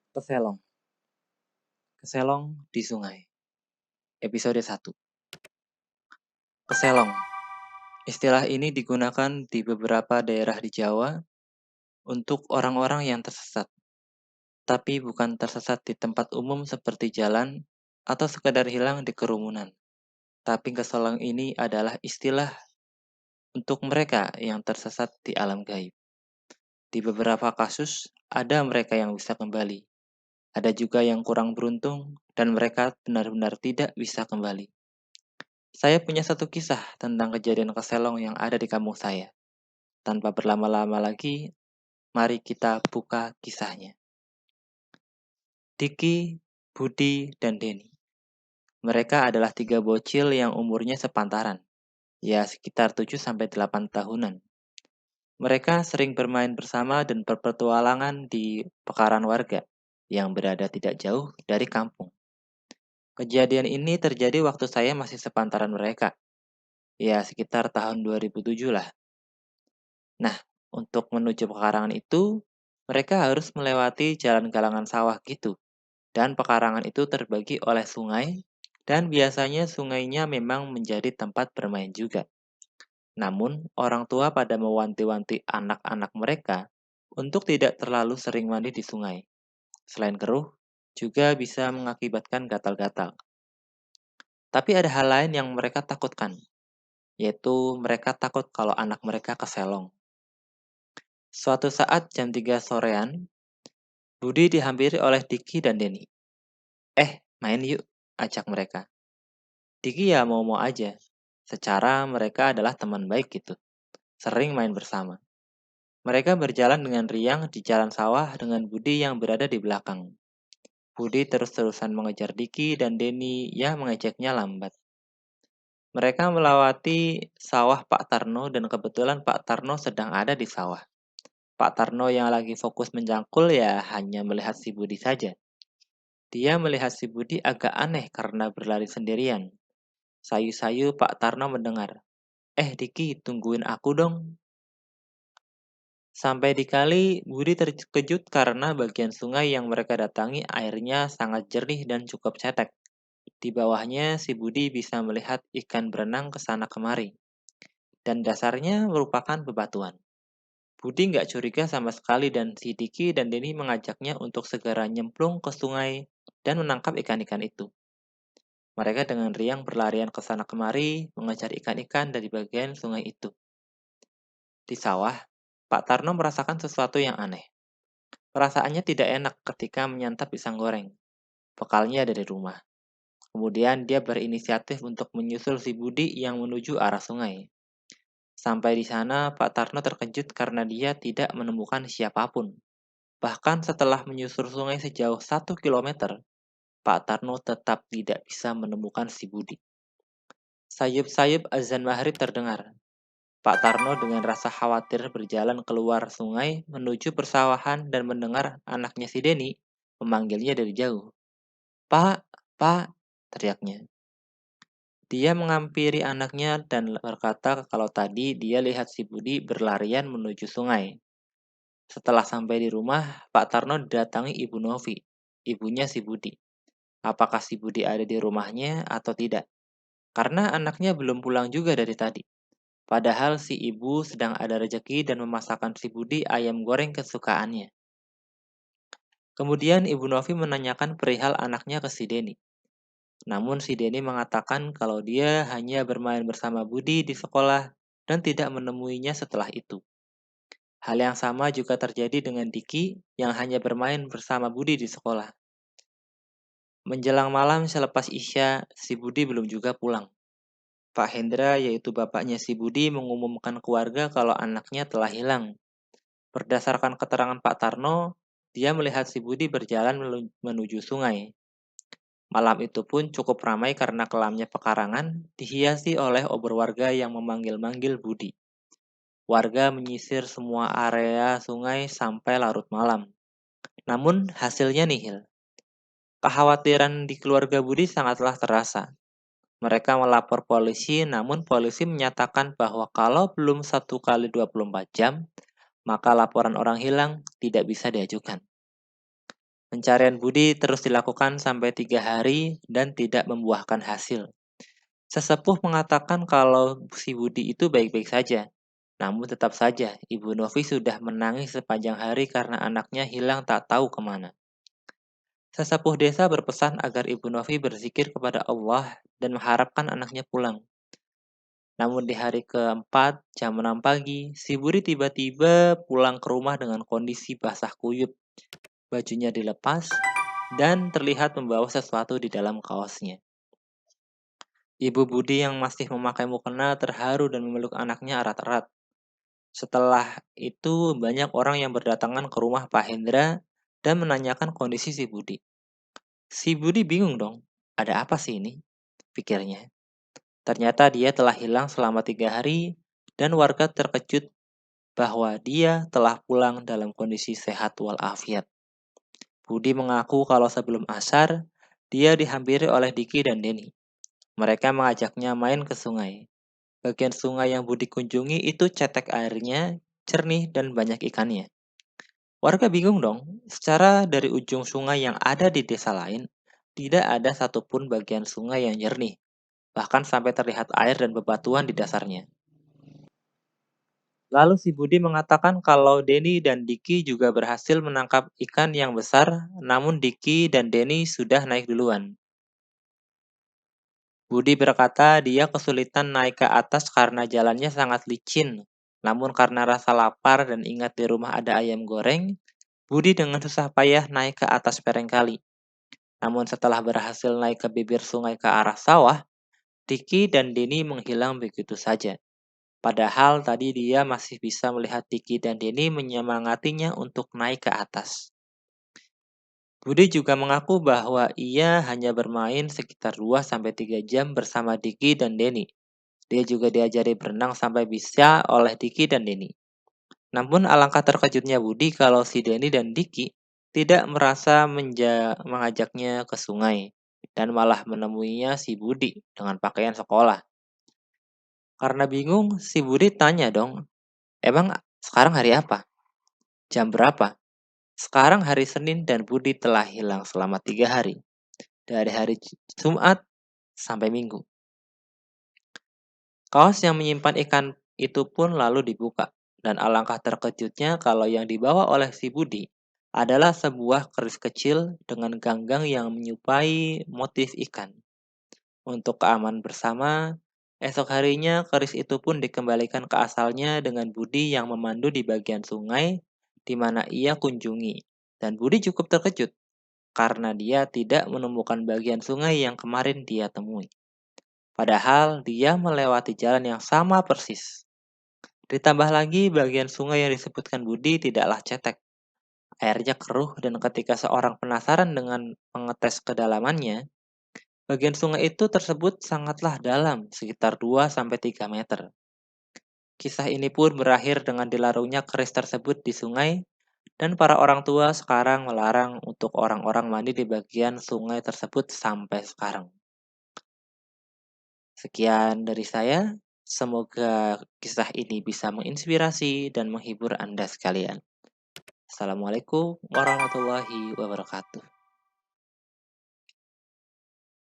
Keselong. Keselong di sungai. Episode 1. Keselong. Istilah ini digunakan di beberapa daerah di Jawa untuk orang-orang yang tersesat, tapi bukan tersesat di tempat umum seperti jalan atau sekedar hilang di kerumunan. Tapi keselong ini adalah istilah untuk mereka yang tersesat di alam gaib. Di beberapa kasus, ada mereka yang bisa kembali. Ada juga yang kurang beruntung dan mereka benar-benar tidak bisa kembali. Saya punya satu kisah tentang kejadian keselong yang ada di kampung saya. Tanpa berlama-lama lagi, mari kita buka kisahnya. Diki, Budi, dan Denny. Mereka adalah 3 bocil yang umurnya sepantaran, ya sekitar 7-8 tahunan. Mereka sering bermain bersama dan berpetualangan di pekarangan warga yang berada tidak jauh dari kampung. Kejadian ini terjadi waktu saya masih sepantaran mereka, ya sekitar tahun 2007 lah. Nah, untuk menuju pekarangan itu, mereka harus melewati jalan galangan sawah gitu. Dan pekarangan itu terbagi oleh sungai, dan biasanya sungainya memang menjadi tempat bermain juga. Namun, orang tua pada mewanti-wanti anak-anak mereka untuk tidak terlalu sering mandi di sungai. Selain keruh, juga bisa mengakibatkan gatal-gatal. Tapi ada hal lain yang mereka takutkan, yaitu mereka takut kalau anak mereka keselong. Suatu saat jam 3 sorean, Budi dihampiri oleh Diki dan Denny. Main yuk, ajak mereka. Diki ya mau-mau aja. Secara mereka adalah teman baik gitu. Sering main bersama. Mereka berjalan dengan riang di jalan sawah dengan Budi yang berada di belakang. Budi terus-terusan mengejar Diki dan Denny yang mengejaknya lambat. Mereka melewati sawah Pak Tarno dan kebetulan Pak Tarno sedang ada di sawah. Pak Tarno yang lagi fokus menjangkul ya hanya melihat si Budi saja. Dia melihat si Budi agak aneh karena berlari sendirian. Sayu-sayu Pak Tarno mendengar. Diki, tungguin aku dong. Sampai di kali, Budi terkejut karena bagian sungai yang mereka datangi airnya sangat jernih dan cukup cetek. Di bawahnya, si Budi bisa melihat ikan berenang ke sana kemari. Dan dasarnya merupakan bebatuan. Budi nggak curiga sama sekali dan si Diki dan Denny mengajaknya untuk segera nyemplung ke sungai dan menangkap ikan-ikan itu. Mereka dengan riang berlarian ke sana kemari, mengejar ikan-ikan dari bagian sungai itu. Di sawah, Pak Tarno merasakan sesuatu yang aneh. Perasaannya tidak enak ketika menyantap pisang goreng. Bekalnya dari rumah. Kemudian dia berinisiatif untuk menyusul si Budi yang menuju arah sungai. Sampai di sana, Pak Tarno terkejut karena dia tidak menemukan siapapun. Bahkan setelah menyusur sungai sejauh 1 kilometer, Pak Tarno tetap tidak bisa menemukan si Budi. Sayup-sayup azan maghrib terdengar. Pak Tarno dengan rasa khawatir berjalan keluar sungai menuju persawahan dan mendengar anaknya si Denny memanggilnya dari jauh. Pak, Pak, teriaknya. Dia mengampiri anaknya dan berkata kalau tadi dia lihat si Budi berlarian menuju sungai. Setelah sampai di rumah, Pak Tarno didatangi Ibu Novi, ibunya si Budi. Apakah si Budi ada di rumahnya atau tidak? Karena anaknya belum pulang juga dari tadi. Padahal si ibu sedang ada rezeki dan memasakkan si Budi ayam goreng kesukaannya. Kemudian Ibu Novi menanyakan perihal anaknya ke si Denny. Namun si Denny mengatakan kalau dia hanya bermain bersama Budi di sekolah dan tidak menemuinya setelah itu. Hal yang sama juga terjadi dengan Diki yang hanya bermain bersama Budi di sekolah. Menjelang malam selepas Isya, si Budi belum juga pulang. Pak Hendra, yaitu bapaknya si Budi, mengumumkan ke warga kalau anaknya telah hilang. Berdasarkan keterangan Pak Tarno, dia melihat si Budi berjalan menuju sungai. Malam itu pun cukup ramai karena kelamnya pekarangan dihiasi oleh obor warga yang memanggil-manggil Budi. Warga menyisir semua area sungai sampai larut malam. Namun hasilnya nihil. Kekhawatiran di keluarga Budi sangatlah terasa. Mereka melapor polisi, namun polisi menyatakan bahwa kalau belum 1 kali 24 jam, maka laporan orang hilang tidak bisa diajukan. Pencarian Budi terus dilakukan sampai 3 hari dan tidak membuahkan hasil. Sesepuh mengatakan kalau si Budi itu baik-baik saja. Namun tetap saja, Ibu Novi sudah menangis sepanjang hari karena anaknya hilang tak tahu kemana. Sesepuh desa berpesan agar Ibu Novi berzikir kepada Allah dan mengharapkan anaknya pulang. Namun di hari keempat, jam 6 pagi, si Budi tiba-tiba pulang ke rumah dengan kondisi basah kuyup. Bajunya dilepas dan terlihat membawa sesuatu di dalam kaosnya. Ibu Budi yang masih memakai mukena terharu dan memeluk anaknya erat-erat. Setelah itu, banyak orang yang berdatangan ke rumah Pak Hendra dan menanyakan kondisi si Budi. Si Budi bingung dong, ada apa sih ini? Pikirnya. Ternyata dia telah hilang selama 3 hari dan warga terkejut bahwa dia telah pulang dalam kondisi sehat walafiat. Budi mengaku kalau sebelum asar, dia dihampiri oleh Diki dan Denny. Mereka mengajaknya main ke sungai. Bagian sungai yang Budi kunjungi itu cetek airnya, jernih dan banyak ikannya. Warga bingung dong, secara dari ujung sungai yang ada di desa lain, tidak ada satupun bagian sungai yang jernih, bahkan sampai terlihat air dan bebatuan di dasarnya. Lalu si Budi mengatakan kalau Denny dan Diki juga berhasil menangkap ikan yang besar, namun Diki dan Denny sudah naik duluan. Budi berkata dia kesulitan naik ke atas karena jalannya sangat licin. Namun karena rasa lapar dan ingat di rumah ada ayam goreng, Budi dengan susah payah naik ke atas pereng kali. Namun setelah berhasil naik ke bibir sungai ke arah sawah, Diki dan Denny menghilang begitu saja. Padahal tadi dia masih bisa melihat Diki dan Denny menyemangatinya untuk naik ke atas. Budi juga mengaku bahwa ia hanya bermain sekitar 2-3 jam bersama Diki dan Denny. Dia juga diajari berenang sampai bisa oleh Diki dan Denny. Namun alangkah terkejutnya Budi kalau si Denny dan Diki tidak merasa mengajaknya ke sungai dan malah menemuinya si Budi dengan pakaian sekolah. Karena bingung, si Budi tanya dong, emang sekarang hari apa? Jam berapa? Sekarang hari Senin dan Budi telah hilang selama 3 hari. Dari hari Jumat sampai Minggu. Kaos yang menyimpan ikan itu pun lalu dibuka. Dan alangkah terkejutnya kalau yang dibawa oleh si Budi adalah sebuah keris kecil dengan ganggang yang menyerupai motif ikan. Untuk keamanan bersama, esok harinya keris itu pun dikembalikan ke asalnya dengan Budi yang memandu di bagian sungai di mana ia kunjungi. Dan Budi cukup terkejut karena dia tidak menemukan bagian sungai yang kemarin dia temui. Padahal dia melewati jalan yang sama persis. Ditambah lagi bagian sungai yang disebutkan Budi tidaklah cetek. Airnya keruh dan ketika seorang penasaran dengan mengetes kedalamannya, bagian sungai itu tersebut sangatlah dalam, sekitar 2-3 meter. Kisah ini pun berakhir dengan dilarungnya keris tersebut di sungai dan para orang tua sekarang melarang untuk orang-orang mandi di bagian sungai tersebut sampai sekarang. Sekian dari saya. Semoga kisah ini bisa menginspirasi dan menghibur Anda sekalian. Assalamualaikum warahmatullahi wabarakatuh.